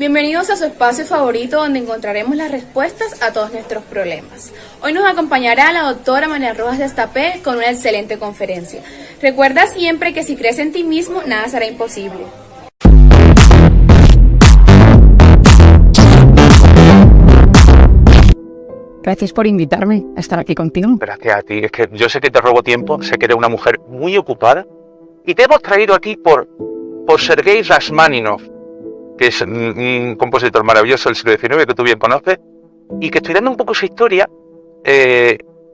Bienvenidos a su espacio favorito donde encontraremos las respuestas a todos nuestros problemas. Hoy nos acompañará la doctora María Rojas Destapé con una excelente conferencia. Recuerda siempre que si crees en ti mismo, nada será imposible. Gracias por invitarme a estar aquí contigo. Gracias a ti. Es que yo sé que te robo tiempo, sé que eres una mujer muy ocupada y te hemos traído aquí por Sergei Rachmaninoff, que es un compositor maravilloso del siglo XIX que tú bien conoces, y que estudiando un poco su historia,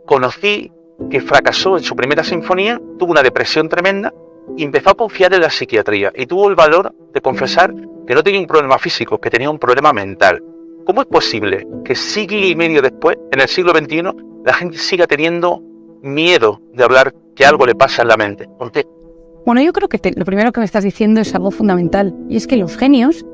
conocí que fracasó en su primera sinfonía, tuvo una depresión tremenda y empezó a confiar en la psiquiatría y tuvo el valor de confesar que no tenía un problema físico, que tenía un problema mental. ¿Cómo es posible que siglo y medio después, en el siglo XXI, la gente siga teniendo miedo de hablar que algo le pasa en la mente? Ponte. Bueno, yo creo que lo primero que me estás diciendo es algo fundamental, y es que los genios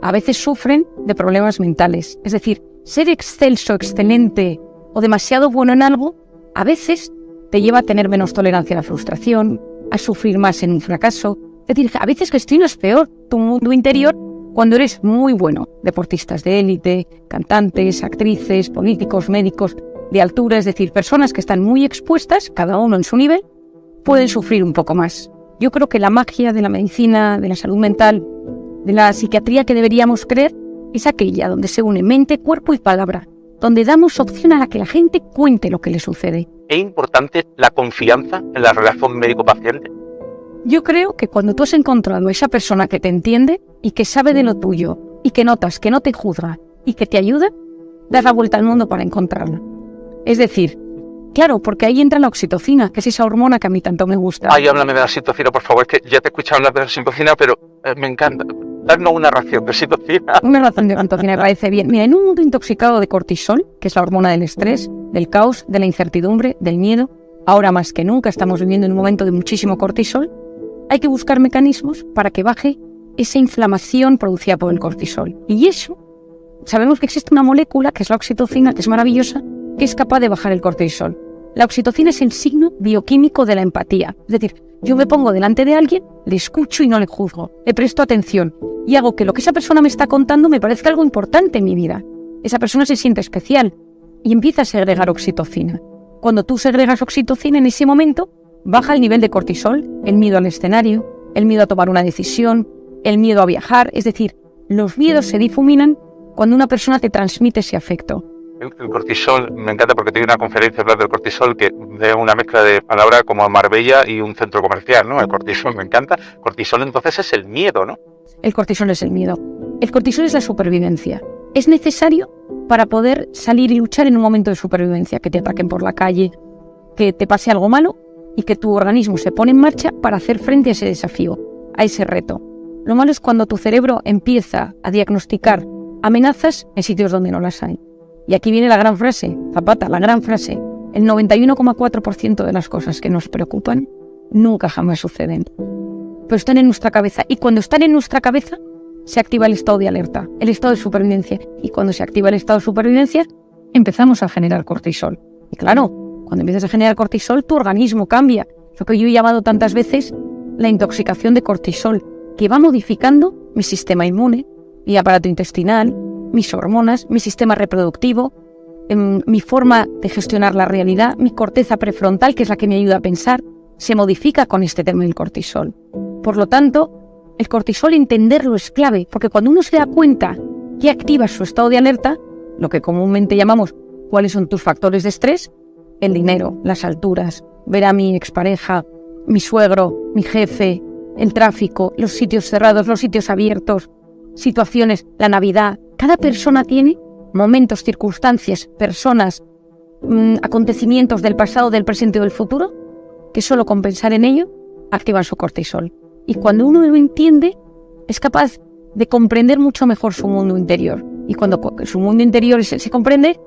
a veces sufren de problemas mentales. Es decir, ser excelso, excelente o demasiado bueno en algo, a veces te lleva a tener menos tolerancia a la frustración, a sufrir más en un fracaso. Es decir, a veces gestionas peor tu mundo interior cuando eres muy bueno. Deportistas de élite, cantantes, actrices, políticos, médicos de altura, es decir, personas que están muy expuestas, cada uno en su nivel, pueden sufrir un poco más. Yo creo que la magia de la medicina, de la salud mental, de la psiquiatría que deberíamos creer, es aquella donde se une mente, cuerpo y palabra, donde damos opción a la que la gente cuente lo que le sucede. ¿Es importante la confianza en la relación médico-paciente? Yo creo que cuando tú has encontrado a esa persona que te entiende y que sabe de lo tuyo y que notas que no te juzga y que te ayuda, das la vuelta al mundo para encontrarla. Es decir, claro, porque ahí entra la oxitocina, que es esa hormona que a mí tanto me gusta. Ay, háblame de la oxitocina, por favor, es que ya te he escuchado hablar de la oxitocina, pero me encanta. Darnos una ración de oxitocina. Una ración de oxitocina me parece bien. Mira, en un mundo intoxicado de cortisol, que es la hormona del estrés, del caos, de la incertidumbre, del miedo, ahora más que nunca estamos viviendo en un momento de muchísimo cortisol, hay que buscar mecanismos para que baje esa inflamación producida por el cortisol. Y eso, sabemos que existe una molécula, que es la oxitocina, que es maravillosa, que es capaz de bajar el cortisol. La oxitocina es el signo bioquímico de la empatía. Es decir, yo me pongo delante de alguien, le escucho y no le juzgo, le presto atención y hago que lo que esa persona me está contando me parezca algo importante en mi vida. Esa persona se siente especial y empieza a segregar oxitocina. Cuando tú segregas oxitocina en ese momento, baja el nivel de cortisol, el miedo al escenario, el miedo a tomar una decisión, el miedo a viajar. Es decir, los miedos se difuminan cuando una persona te transmite ese afecto. El cortisol, me encanta porque tengo una conferencia hablar del cortisol que es una mezcla de palabras como Marbella y un centro comercial, ¿no? El cortisol me encanta. Cortisol entonces es el miedo, ¿no? El cortisol es el miedo. El cortisol es la supervivencia. Es necesario para poder salir y luchar en un momento de supervivencia, que te ataquen por la calle, que te pase algo malo y que tu organismo se pone en marcha para hacer frente a ese desafío, a ese reto. Lo malo es cuando tu cerebro empieza a diagnosticar amenazas en sitios donde no las hay. Y aquí viene la gran frase, Zapata, la gran frase. El 91,4% de las cosas que nos preocupan nunca jamás suceden. Pero están en nuestra cabeza. Y cuando están en nuestra cabeza, se activa el estado de alerta, el estado de supervivencia. Y cuando se activa el estado de supervivencia, empezamos a generar cortisol. Y claro, cuando empiezas a generar cortisol, tu organismo cambia. Lo que yo he llamado tantas veces la intoxicación de cortisol, que va modificando mi sistema inmune, mi aparato intestinal, mis hormonas, mi sistema reproductivo, mi forma de gestionar la realidad, mi corteza prefrontal, que es la que me ayuda a pensar, se modifica con este tema del cortisol. Por lo tanto, el cortisol, entenderlo es clave, porque cuando uno se da cuenta que activa su estado de alerta, lo que comúnmente llamamos cuáles son tus factores de estrés, el dinero, las alturas, ver a mi expareja, mi suegro, mi jefe, el tráfico, los sitios cerrados, los sitios abiertos, situaciones, la Navidad. Cada persona tiene momentos, circunstancias, personas, acontecimientos del pasado, del presente o del futuro, que solo con pensar en ello activan su cortisol. Y cuando uno lo entiende, es capaz de comprender mucho mejor su mundo interior. Y cuando su mundo interior se comprende,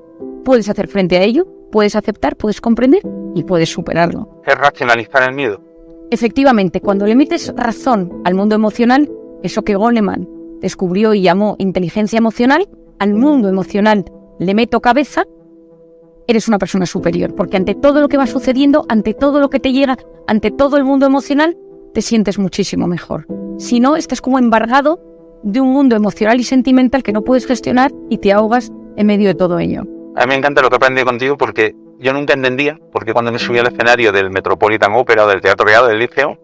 puedes hacer frente a ello, puedes aceptar, puedes comprender y puedes superarlo. ¿Es racionalizar el miedo? Efectivamente, cuando le metes razón al mundo emocional, eso que Goleman descubrió y llamó inteligencia emocional, al mundo emocional le meto cabeza, eres una persona superior, porque ante todo lo que va sucediendo, ante todo lo que te llega, ante todo el mundo emocional, te sientes muchísimo mejor. Si no, estás como embargado de un mundo emocional y sentimental que no puedes gestionar y te ahogas en medio de todo ello. A mí me encanta lo que aprendí contigo porque yo nunca entendía, porque cuando me subí al escenario del Metropolitan Opera o del Teatro Real del Liceo,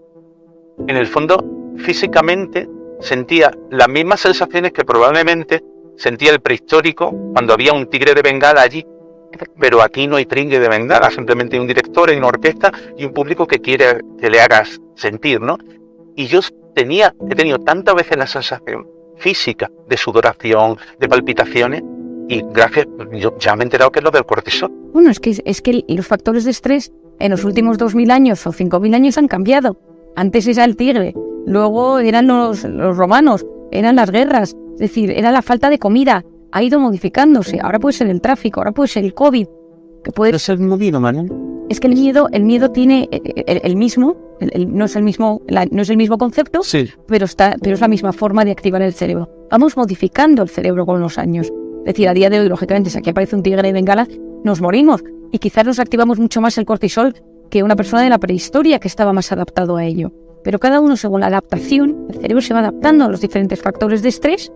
en el fondo, físicamente, sentía las mismas sensaciones que probablemente sentía el prehistórico cuando había un tigre de Bengala allí. Pero aquí no hay tigre de Bengala, simplemente hay un director, hay una orquesta y un público que quiere que le hagas sentir, ¿no? Y yo he tenido tantas veces la sensación física de sudoración, de palpitaciones, y gracias, yo ya me he enterado que es lo del cortisol. Bueno, es que los factores de estrés en los últimos 2000 años o 5000 años han cambiado. Antes era el tigre, luego eran los romanos, eran las guerras, es decir, era la falta de comida, ha ido modificándose. Ahora puede ser el tráfico, ahora puede ser el COVID. Que puede ser el mismo miedo, Manuel. Es que el miedo tiene el mismo, no es el mismo concepto, sí, pero es la misma forma de activar el cerebro. Vamos modificando el cerebro con los años. Es decir, a día de hoy, lógicamente, si aquí aparece un tigre de Bengala, nos morimos. Y quizás nos activamos mucho más el cortisol que una persona de la prehistoria que estaba más adaptado a ello. Pero cada uno, según la adaptación, el cerebro se va adaptando a los diferentes factores de estrés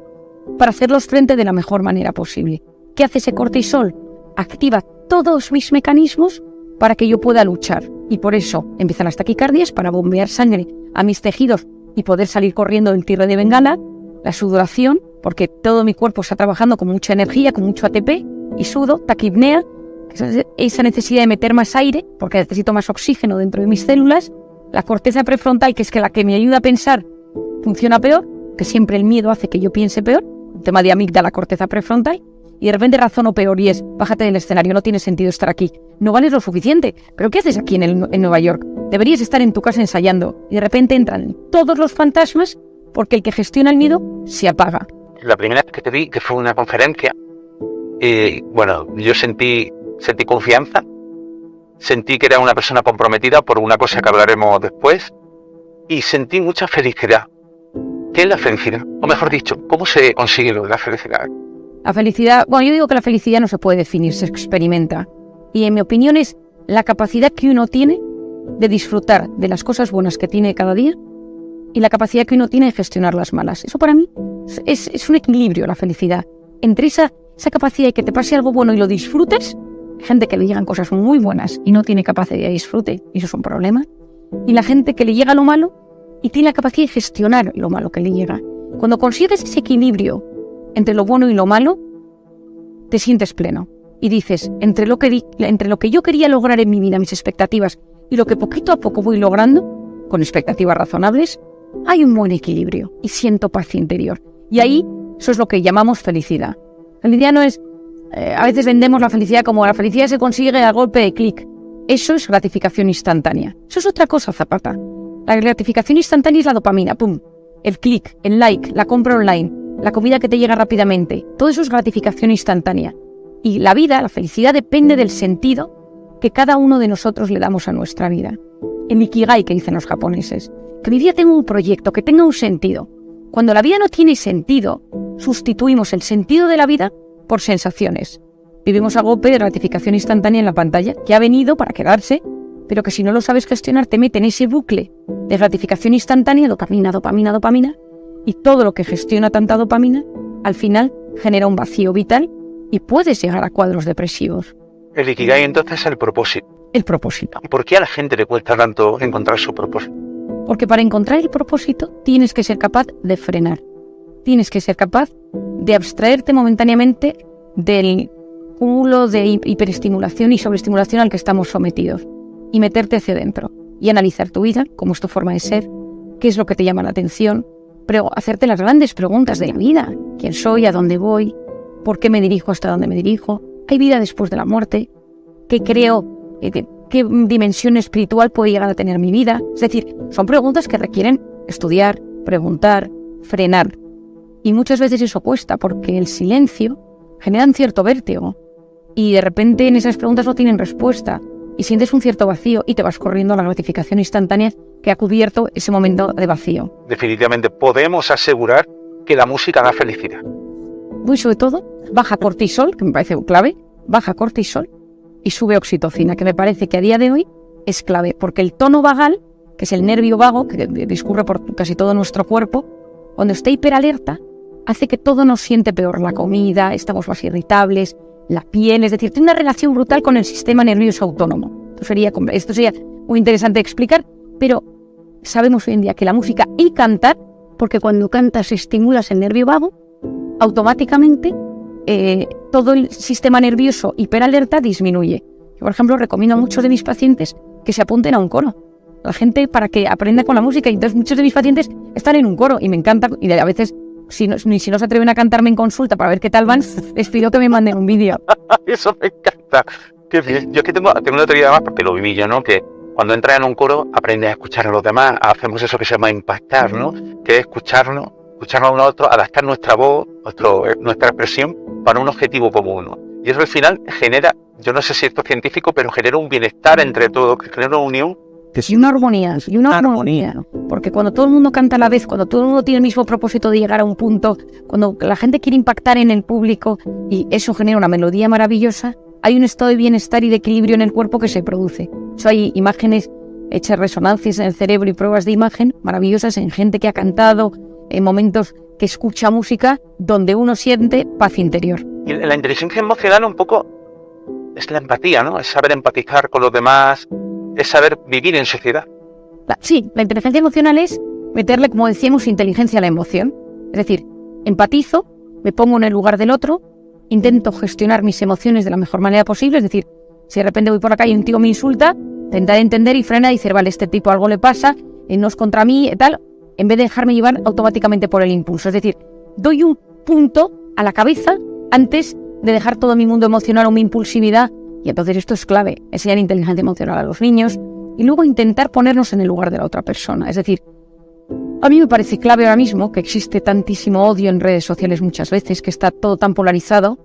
para hacerlos frente de la mejor manera posible. ¿Qué hace ese cortisol? Activa todos mis mecanismos para que yo pueda luchar. Y por eso empiezan las taquicardias, para bombear sangre a mis tejidos y poder salir corriendo del tigre de Bengala, la sudoración, porque todo mi cuerpo está trabajando con mucha energía, con mucho ATP, y sudo, taquipnea, esa necesidad de meter más aire, porque necesito más oxígeno dentro de mis células, la corteza prefrontal, que es la que me ayuda a pensar, funciona peor, que siempre el miedo hace que yo piense peor, el tema de amígdala, corteza prefrontal, y de repente razono peor y es, bájate del escenario, no tiene sentido estar aquí, no vales lo suficiente, pero ¿qué haces aquí en Nueva York? Deberías estar en tu casa ensayando, y de repente entran todos los fantasmas porque el que gestiona el miedo se apaga. La primera vez que te vi, que fue una conferencia, yo sentí confianza, sentí que era una persona comprometida por una cosa que hablaremos después, y sentí mucha felicidad. ¿Qué es la felicidad? O mejor dicho, ¿cómo se consigue lo de la felicidad? La felicidad, yo digo que la felicidad no se puede definir, se experimenta. Y en mi opinión es la capacidad que uno tiene de disfrutar de las cosas buenas que tiene cada día y la capacidad que uno tiene de gestionar las malas. Eso para mí es un equilibrio, la felicidad. Entre esa capacidad de que te pase algo bueno y lo disfrutes, gente que le llegan cosas muy buenas y no tiene capacidad de disfrute, y eso es un problema. Y la gente que le llega lo malo y tiene la capacidad de gestionar lo malo que le llega. Cuando consigues ese equilibrio entre lo bueno y lo malo, te sientes pleno. Y dices, entre lo que yo quería lograr en mi vida, mis expectativas, y lo que poquito a poco voy logrando, con expectativas razonables, hay un buen equilibrio y siento paz interior. Y ahí, eso es lo que llamamos felicidad. Felicidad no es... a veces vendemos la felicidad como la felicidad se consigue a golpe de clic. Eso es gratificación instantánea. Eso es otra cosa, Zapata. La gratificación instantánea es la dopamina, pum. El clic, el like, la compra online, la comida que te llega rápidamente. Todo eso es gratificación instantánea. Y la vida, la felicidad, depende del sentido que cada uno de nosotros le damos a nuestra vida. El ikigai, que dicen los japoneses. Que mi vida tenga un proyecto, que tenga un sentido. Cuando la vida no tiene sentido, sustituimos el sentido de la vida por sensaciones. Vivimos a golpe de gratificación instantánea en la pantalla, que ha venido para quedarse, pero que si no lo sabes gestionar te mete en ese bucle de gratificación instantánea, dopamina, dopamina, dopamina, y todo lo que gestiona tanta dopamina, al final genera un vacío vital y puedes llegar a cuadros depresivos. El ikigai entonces es el propósito. El propósito. ¿Por qué a la gente le cuesta tanto encontrar su propósito? Porque para encontrar el propósito tienes que ser capaz de frenar. Tienes que ser capaz de abstraerte momentáneamente del cúmulo de hiperestimulación y sobreestimulación al que estamos sometidos y meterte hacia adentro y analizar tu vida, cómo es tu forma de ser, qué es lo que te llama la atención, pero hacerte las grandes preguntas de la vida. ¿Quién soy? ¿A dónde voy? ¿Por qué me dirijo hasta dónde me dirijo? ¿Hay vida después de la muerte? ¿Qué creo? ¿Qué dimensión espiritual puede llegar a tener mi vida? Es decir, son preguntas que requieren estudiar, preguntar, frenar. Y muchas veces eso cuesta porque el silencio genera un cierto vértigo. Y de repente en esas preguntas no tienen respuesta. Y sientes un cierto vacío y te vas corriendo a la gratificación instantánea que ha cubierto ese momento de vacío. Definitivamente podemos asegurar que la música da felicidad. Muy sobre todo, baja cortisol, que me parece clave, baja cortisol y sube oxitocina, que me parece que a día de hoy es clave, porque el tono vagal, que es el nervio vago que discurre por casi todo nuestro cuerpo, cuando está hiperalerta, hace que todo nos siente peor. La comida, estamos más irritables, la piel, es decir, tiene una relación brutal con el sistema nervioso autónomo. Esto sería muy interesante de explicar, pero sabemos hoy en día que la música y cantar, porque cuando cantas estimulas el nervio vago, automáticamente todo el sistema nervioso hiperalerta disminuye. Yo, por ejemplo, recomiendo a muchos de mis pacientes que se apunten a un coro. La gente para que aprenda con la música, y entonces muchos de mis pacientes están en un coro y me encanta, y a veces si no se atreven a cantarme en consulta para ver qué tal van, les pido que me manden un vídeo. Eso me encanta. Qué bien. Yo es que tengo una teoría además, porque lo viví yo, ¿no? Que cuando entras en un coro aprendes a escuchar a los demás, hacemos eso que se llama impactar, ¿no? Que es escucharnos a uno a otro, adaptar nuestra voz, nuestra expresión para un objetivo común, ¿no? Y eso al final genera, yo no sé si esto es científico, pero genera un bienestar entre todos, genera una unión. Y una armonía. Porque cuando todo el mundo canta a la vez, cuando todo el mundo tiene el mismo propósito de llegar a un punto, cuando la gente quiere impactar en el público y eso genera una melodía maravillosa, hay un estado de bienestar y de equilibrio en el cuerpo que se produce. Eso hay imágenes hechas resonancias en el cerebro y pruebas de imagen maravillosas en gente que ha cantado, en momentos que escucha música donde uno siente paz interior. Y la inteligencia emocional un poco es la empatía, ¿no? Es saber empatizar con los demás, es saber vivir en sociedad. Sí, la inteligencia emocional es meterle, como decíamos, inteligencia a la emoción. Es decir, empatizo, me pongo en el lugar del otro, intento gestionar mis emociones de la mejor manera posible. Es decir, si de repente voy por la calle y un tío me insulta, intentar entender y frenar y decir, vale, este tipo algo le pasa, no es contra mí, tal, en vez de dejarme llevar automáticamente por el impulso. Es decir, doy un punto a la cabeza antes de dejar todo mi mundo emocional o mi impulsividad. Y entonces esto es clave, enseñar inteligencia emocional a los niños y luego intentar ponernos en el lugar de la otra persona. Es decir, a mí me parece clave ahora mismo que existe tantísimo odio en redes sociales muchas veces, que está todo tan polarizado.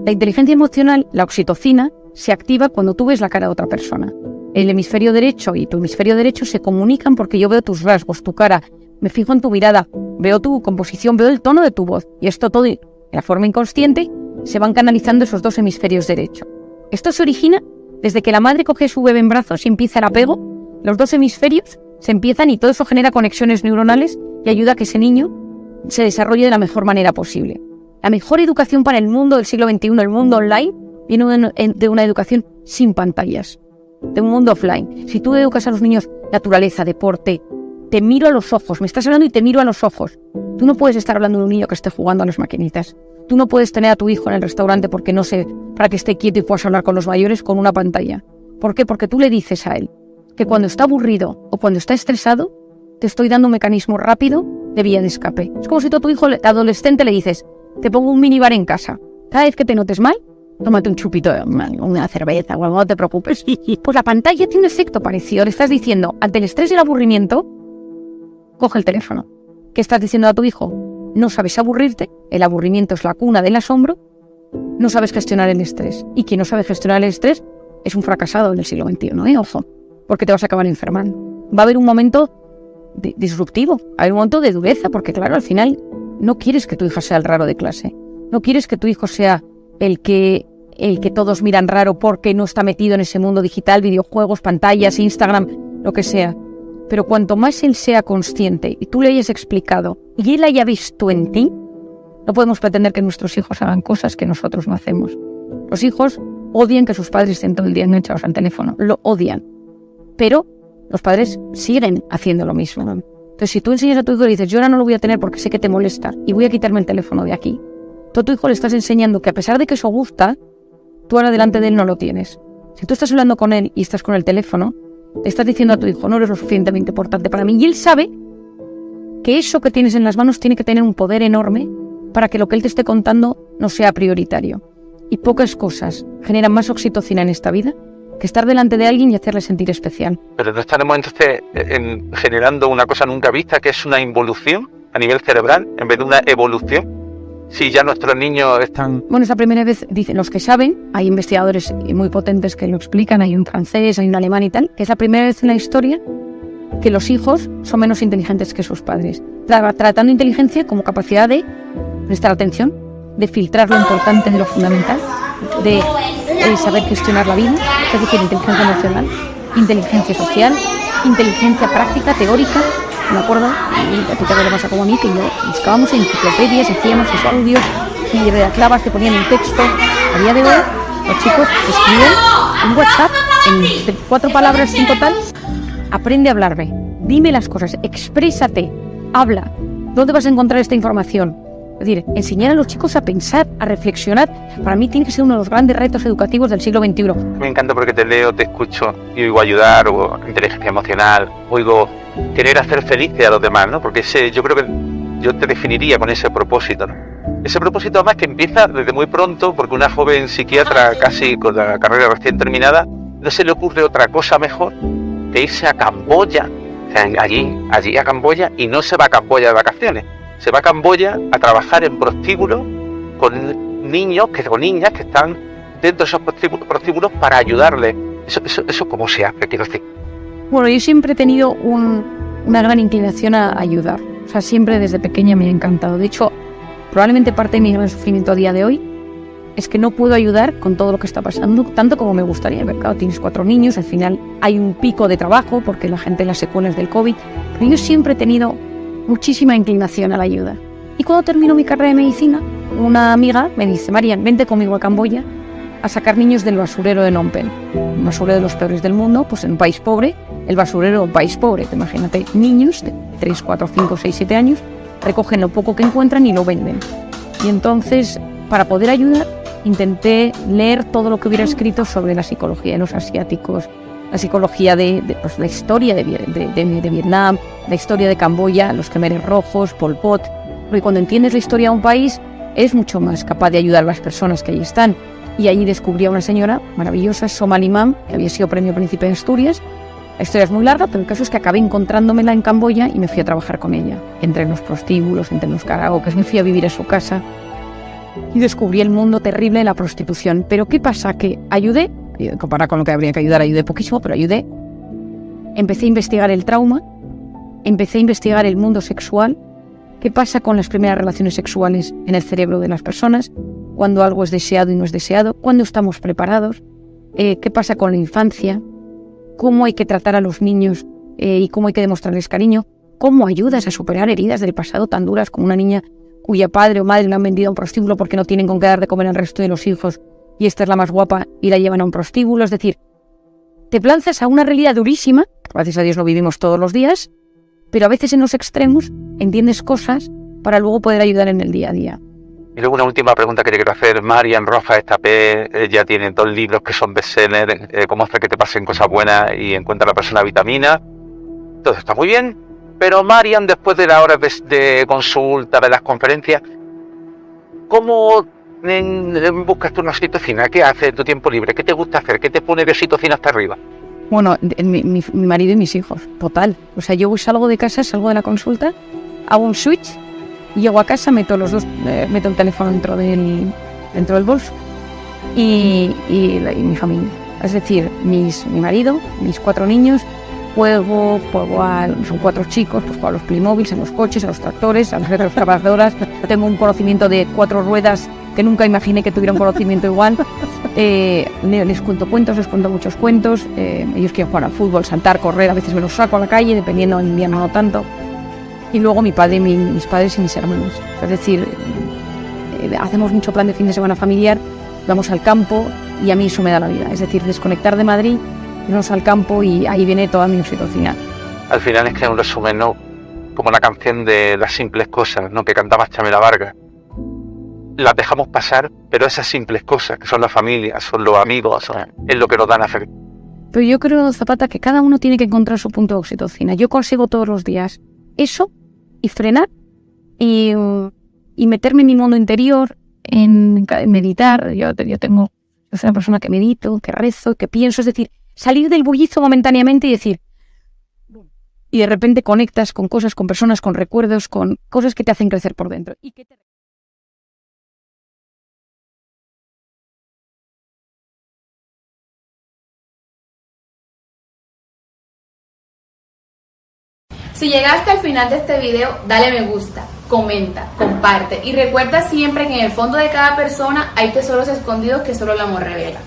La inteligencia emocional, la oxitocina, se activa cuando tú ves la cara de otra persona. El hemisferio derecho y tu hemisferio derecho se comunican porque yo veo tus rasgos, tu cara, me fijo en tu mirada, veo tu composición, veo el tono de tu voz. Y esto todo, de la forma inconsciente, se van canalizando esos dos hemisferios derechos. Esto se origina desde que la madre coge a su bebé en brazos y empieza el apego, los dos hemisferios se empiezan y todo eso genera conexiones neuronales y ayuda a que ese niño se desarrolle de la mejor manera posible. La mejor educación para el mundo del siglo XXI, el mundo online, viene de una educación sin pantallas, de un mundo offline. Si tú educas a los niños naturaleza, deporte, te miro a los ojos, me estás hablando y te miro a los ojos. Tú no puedes estar hablando de un niño que esté jugando a las maquinitas. Tú no puedes tener a tu hijo en el restaurante porque no sé, para que esté quieto y puedas hablar con los mayores con una pantalla. ¿Por qué? Porque tú le dices a él que cuando está aburrido o cuando está estresado, te estoy dando un mecanismo rápido de vía de escape. Es como si tú a tu hijo adolescente le dices, te pongo un minibar en casa. Cada vez que te notes mal, tómate un chupito, una cerveza, o algo, no te preocupes. Pues la pantalla tiene un efecto parecido. Le estás diciendo, ante el estrés y el aburrimiento, coge el teléfono. ¿Qué estás diciendo a tu hijo? No sabes aburrirte, el aburrimiento es la cuna del asombro, no sabes gestionar el estrés. Y quien no sabe gestionar el estrés es un fracasado en el siglo XXI, ojo, porque te vas a acabar enfermando. Va a haber un momento disruptivo, va a haber un momento de dureza, porque claro, al final no quieres que tu hijo sea el raro de clase, no quieres que tu hijo sea el que todos miran raro porque no está metido en ese mundo digital, videojuegos, pantallas, Instagram, lo que sea. Pero cuanto más él sea consciente y tú le hayas explicado y él haya visto en ti, no podemos pretender que nuestros hijos hagan cosas que nosotros no hacemos. Los hijos odian que sus padres estén todo el día enganchados al teléfono, lo odian. Pero los padres siguen haciendo lo mismo. Entonces, si tú enseñas a tu hijo y le dices, yo ahora no lo voy a tener porque sé que te molesta y voy a quitarme el teléfono de aquí, tú a tu hijo le estás enseñando que a pesar de que eso gusta, tú ahora delante de él no lo tienes. Si tú estás hablando con él y estás con el teléfono, le estás diciendo a tu hijo, no eres lo suficientemente importante para mí. Y él sabe que eso que tienes en las manos tiene que tener un poder enorme para que lo que él te esté contando no sea prioritario. Y pocas cosas generan más oxitocina en esta vida que estar delante de alguien y hacerle sentir especial. Pero no estaremos entonces generando una cosa nunca vista, que es una involución a nivel cerebral en vez de una evolución. Si ya nuestros niños están... Bueno, es la primera vez, dicen los que saben, hay investigadores muy potentes que lo explican, hay un francés, hay un alemán y tal, que es la primera vez en la historia que los hijos son menos inteligentes que sus padres. Tratando inteligencia como capacidad de prestar atención, de filtrar lo importante de lo fundamental, de saber gestionar la vida, es decir, inteligencia emocional, inteligencia social, inteligencia práctica, teórica, me acuerdo, y a ti también le pasa como a mí, que yo buscábamos enciclopedias, hacíamos estudios, y redactabas, te ponían el texto. A día de hoy, los chicos escriben un WhatsApp en 4 palabras en total. Aprende a hablarme, dime las cosas, exprésate, habla. ¿Dónde vas a encontrar esta información? Es decir, enseñar a los chicos a pensar, a reflexionar, para mí tiene que ser uno de los grandes retos educativos del siglo XXI. Me encanta porque te leo, te escucho y oigo ayudar, o inteligencia emocional, oigo querer hacer felices a los demás, ¿no? Porque yo creo que yo te definiría con ese propósito, ¿no? Ese propósito además que empieza desde muy pronto, porque una joven psiquiatra casi con la carrera recién terminada, no se le ocurre otra cosa mejor que irse a Camboya, o sea, allí a Camboya, y no se va a Camboya de vacaciones, se va a Camboya a trabajar en prostíbulos con niños o niñas que están dentro de esos prostíbulos para ayudarles. Eso ¿cómo se hace? Quiero decir. Bueno, yo siempre he tenido una gran inclinación a ayudar. O sea, siempre desde pequeña me ha encantado. De hecho, probablemente parte de mi gran sufrimiento a día de hoy es que no puedo ayudar con todo lo que está pasando, tanto como me gustaría. Claro, tienes 4 niños, al final hay un pico de trabajo porque la gente en las secuelas del COVID. Pero yo siempre he tenido muchísima inclinación a la ayuda. Y cuando termino mi carrera de medicina, una amiga me dice: Marian, vente conmigo a Camboya a sacar niños del basurero de Phnom Penh, un basurero de los peores del mundo, pues en un país pobre, el basurero de un país pobre. Te imagínate, niños de 3, 4, 5, 6, 7 años, recogen lo poco que encuentran y lo venden. Y entonces, para poder ayudar, intenté leer todo lo que hubiera escrito sobre la psicología de los asiáticos, la psicología pues, la historia de Vietnam, la historia de Camboya, los Khmeres rojos, Pol Pot. Porque cuando entiendes la historia de un país, eres mucho más capaz de ayudar a las personas que allí están. Y allí descubrí a una señora maravillosa, Somal Imam, que había sido premio Príncipe de Asturias. La historia es muy larga, pero el caso es que acabé encontrándomela en Camboya y me fui a trabajar con ella. Entre en los prostíbulos, entre en los karaokes, me fui a vivir a su casa y descubrí el mundo terrible de la prostitución. Pero ¿qué pasa? Que ayudé, comparado con lo que habría que ayudar, ayudé poquísimo, pero ayudé. Empecé a investigar el trauma, empecé a investigar el mundo sexual, qué pasa con las primeras relaciones sexuales en el cerebro de las personas, cuando algo es deseado y no es deseado, cuándo estamos preparados, qué pasa con la infancia, cómo hay que tratar a los niños y cómo hay que demostrarles cariño, cómo ayudas a superar heridas del pasado tan duras como una niña cuya padre o madre la han vendido a un prostíbulo porque no tienen con qué dar de comer al resto de los hijos y esta es la más guapa y la llevan a un prostíbulo. Es decir, te lanzas a una realidad durísima, gracias a Dios lo vivimos todos los días, pero a veces en los extremos entiendes cosas para luego poder ayudar en el día a día. Y luego una última pregunta que te quiero hacer. Marian Rojas de esta P ya tiene 2 libros que son bestsellers, cómo hacer que te pasen cosas buenas y encuentra la persona vitamina. Todo está muy bien, pero Marian, después de las horas de consulta, de las conferencias, ¿cómo buscas tú una oxitocina? ¿Qué haces en tu tiempo libre? ¿Qué te gusta hacer? ¿Qué te pone de oxitocina hasta arriba? Bueno, mi marido y mis hijos, total. O sea, yo salgo de casa, salgo de la consulta, hago un switch, llego a casa, meto el teléfono dentro del bolso y mi familia. Es decir, mi marido, mis 4 niños, juego son 4 chicos, pues juego a los Playmobil, a los coches, a los tractores, a las retroexcavadoras. Tengo un conocimiento de 4 ruedas que nunca imaginé que tuviera un conocimiento igual. Les cuento cuentos, les cuento muchos cuentos. Ellos quieren jugar al fútbol, saltar, correr, a veces me los saco a la calle, dependiendo en invierno no tanto. Y luego mi padre, mis padres y mis hermanos. Es decir, hacemos mucho plan de fin de semana familiar, vamos al campo y a mí eso me da la vida. Es decir, desconectar de Madrid, irnos al campo y ahí viene toda mi oxitocina. Al final es que es un resumen, ¿no? Como la canción de Las simples cosas, ¿no? Que cantaba Chamela Vargas. Las dejamos pasar, pero esas simples cosas, que son la familia, son los amigos, es lo que nos dan a hacer. Pero yo creo, Zapata, que cada uno tiene que encontrar su punto de oxitocina. Yo consigo todos los días eso y frenar y meterme en mi mundo interior, en meditar. Yo soy una persona que medito, que rezo, que pienso, es decir, salir del bullizo momentáneamente y decir, y de repente conectas con cosas, con personas, con recuerdos, con cosas que te hacen crecer por dentro. Si llegaste al final de este video, dale me gusta, comenta, comparte y recuerda siempre que en el fondo de cada persona hay tesoros escondidos que solo el amor revela.